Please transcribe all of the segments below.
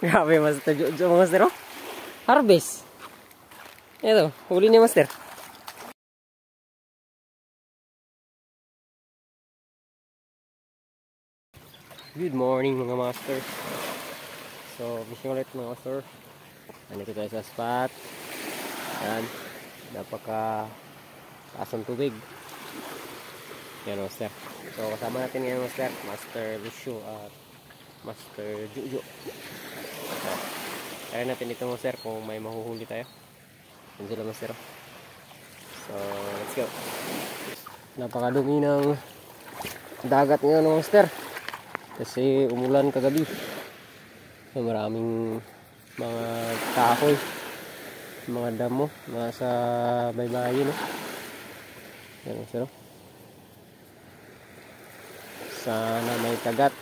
Grabe, Master Jojo, mga Master, oh. Harvest. Ito, huli niya, Master. Good morning, mga Master. So, fishing ulit, mga Master. Nandito tayo sa spot. Yan. Napaka taas ng tubig. Yan, Master. So, kasama natin ngayon, Master. Master Lucio at Master Jojo. So, kaya natin ito, Master, kung may mahuhuli tayo. Yan sila, Master. So, let's go. Napakadumi ng dagat ngayon, Master. Kasi umulan kagabi. So, maraming mga kahoy, mga damo, nasa baybayin, no? Yan, Master. Sana may kagat.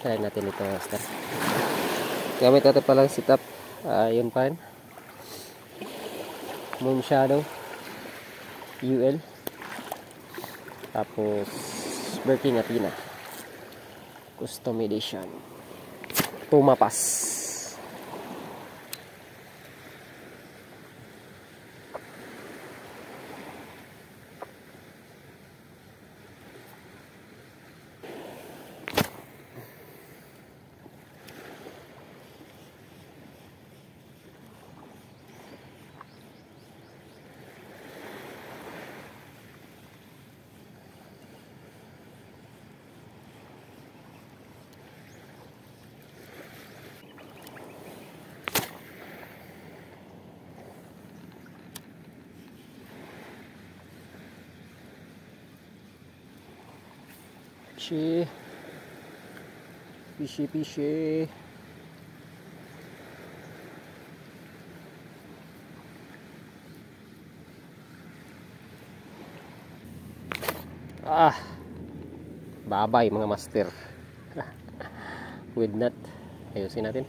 Kaya natin ito, Master. Gamit natin palang setup. Yun pa rin. Moon Shadow UL. Tapos Birking Athena Custom Edition. Tumapas. Fishy. Babay, mga Master. With nut. Ayusin natin.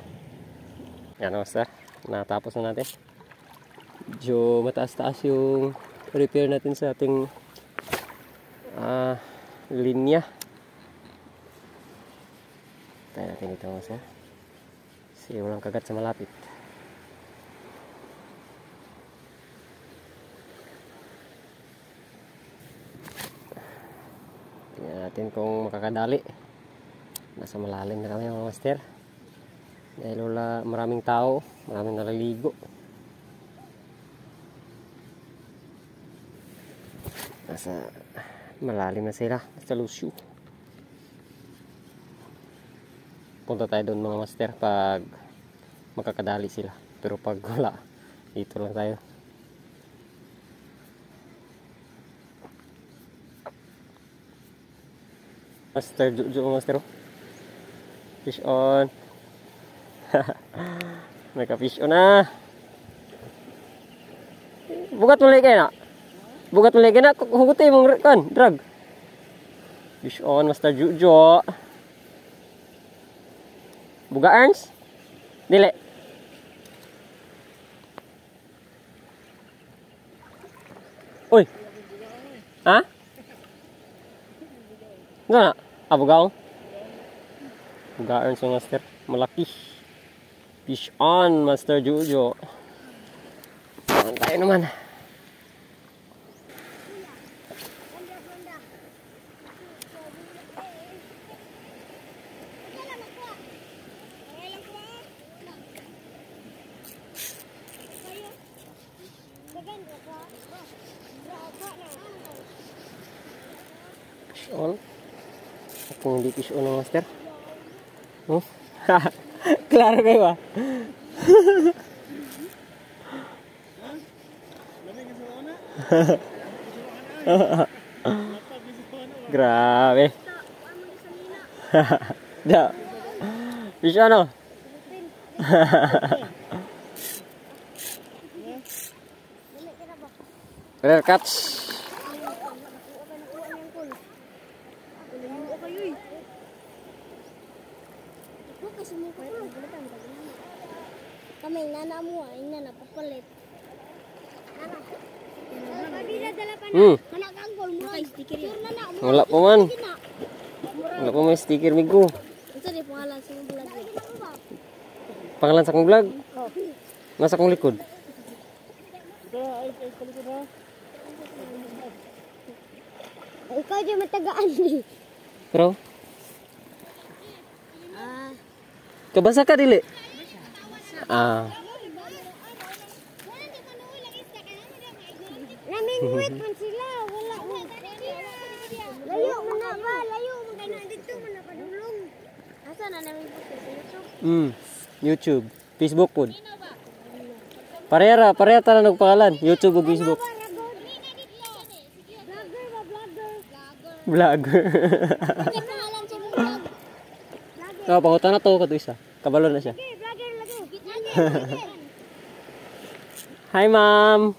Yan, Master. Natapos na natin. Medyo mataas-taas yung repair natin sa ating linya. Tayo natin ito, Master. Kasi walang kagat sa malapit. Tingnan natin kung makakadali. Nasa malalim na kami, mga Master. Dahil wala maraming tao, maraming naliligo. Nasa malalim na sila. Nasa Lucio. Punta tayo doon, mga Master, pag makakadali sila. Pero pag wala, dito lang tayo. Master Jojo, Master. Fish on. May ka-fish on na. Bugat mo lagi na. Bugat mo lagi na. Hugutin mong kan, drag. Fish on, Master Jojo. Buga Ernst? Dili. Uy. Ha? Nga na? Bugaw? Buga Ernst, Master. Malaki. Fish on, Master Jojo. Ayan tayo naman. Fish on. Kung hindi fish on, Master. Oh? Klaro kayo ba? Grabe. Da. Fish on, oh. Rare catch. Kami nana mo ay nana papalit. Wala pa man. Wala pa may sticker migo. pangalan sa mga vlog. Pangalan sa akong vlog? Oh. Nasa akong likod. Ikaw dyan matagaan ni. Pero, Ah. kabasa ka dili? Ah. Namingwit man sila. Wala mo. Layo mo na ba? Layo mo ka na. Dito mo na padulong. Asa na namingwit sa YouTube? YouTube. Facebook po. Pareha tara nagpangalan. YouTube o Facebook. Vlogger ba? Vlogger. Vlogger. Ano pangalan sa mga vlog? Oh, pangutan na to kato isa. Kabalo na siya. Okay, vlogger lagi. Hi, ma'am.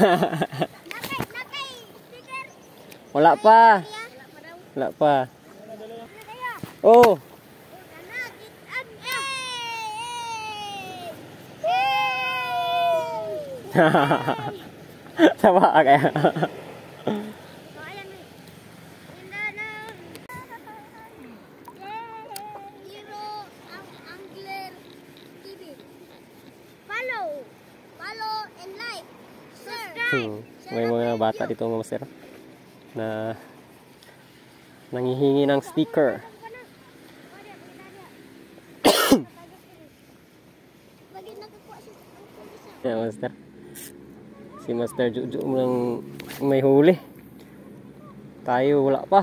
Nakay. Sticker. Wala pa. Wala pa. Oh. Sama ka kaya. Follow and like. Subscribe. May mga bata dito mga master na nanghihingi ng sticker. Yan, master. Si Master Juju lang may huli. Tayo wala pa.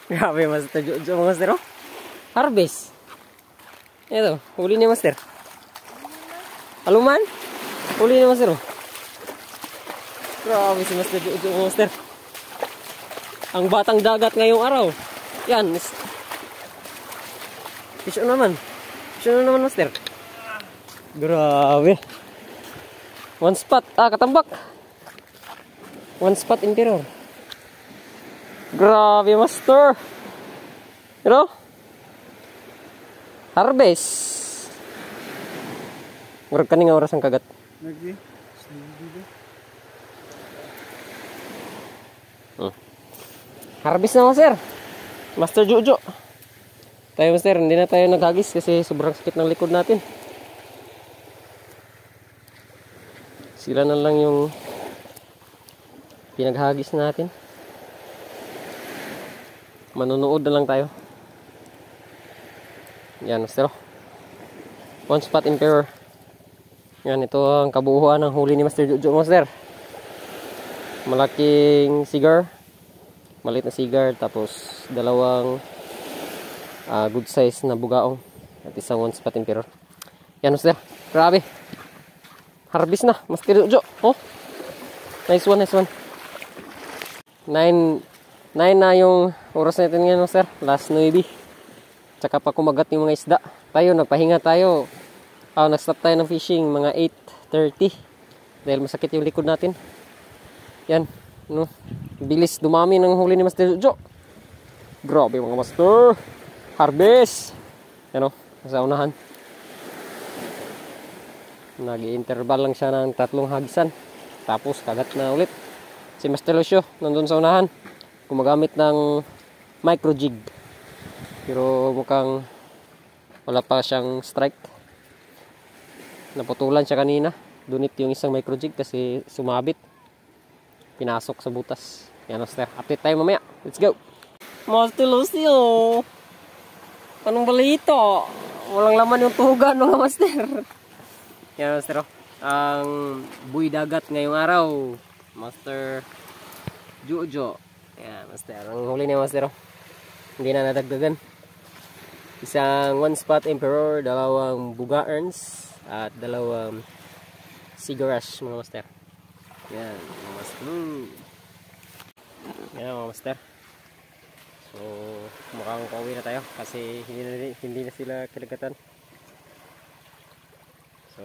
Grabe Master Juju mga master. Oh. Harvest. Ito, huli ni Master. Aluman? Huli ni Master. Oh. Grabe si Master Juju mga master. Ang batang dagat ngayong araw. Yan. Fish on naman. Fish on naman, master. Grabe. One spot. Katambak. One spot interior. Grabe, master. You know? Harvest. Murag kaning oras ang kagat. Harvest na, master. Master Juju. Tayo master, hindi na tayo naghagis kasi sobrang sakit ng likod natin. Sila na lang yung pinaghagis natin. Manunood na lang tayo. Yan master. One spot emperor. Yan, ito ang kabuuan ng huli ni Master Juju master. Malaking sigar. Maliit na sigar. Tapos dalawang good size na bugaong at isang one spot emperor. Yan master, grabe. Harvest na Master Juju. Oh, nice one. 9 na yung oras natin ngayon master. Last 9. Tsaka pa kumagat yung mga isda. Tayo nagpahinga tayo. Nag-stop tayo ng fishing mga 8:30 dahil masakit yung likod natin. Yan, no, bilis dumami ng huli ni Master Juju. Grabe mga master. Harvest. Ano, sa unahan. Nag-interval lang siya ng 3 hagisan. Tapos kagat na ulit. Si Master Lucio nandun sa unahan. Gumagamit ng micro jig. Pero mukhang wala pa siyang strike. Naputulan siya kanina. Dunit yung isang micro jig kasi sumabit. Pinasok sa butas. Yan master. Update tayo mamaya. Let's go. Master Lucio. Anong balito? Walang laman yung tugan mga master. Yan master. Ang buhay dagat ngayong araw. Master Juju. Yan master. Ang huli niya master. Hindi na nadagdagan. Isang one spot emperor, 2 bugaerns, at 2 sigarash mga master. Yan mga master. Yan mga master. So, mukhang pauwi na tayo kasi hindi na sila kilagatan. So,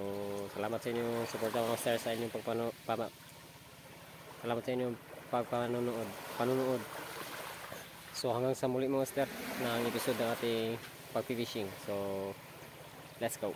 salamat sa inyong support mga master, sa inyong salamat sa inyong panunood. So, hanggang sa muli mga master ng episode ng ating pag-fishing. So, let's go.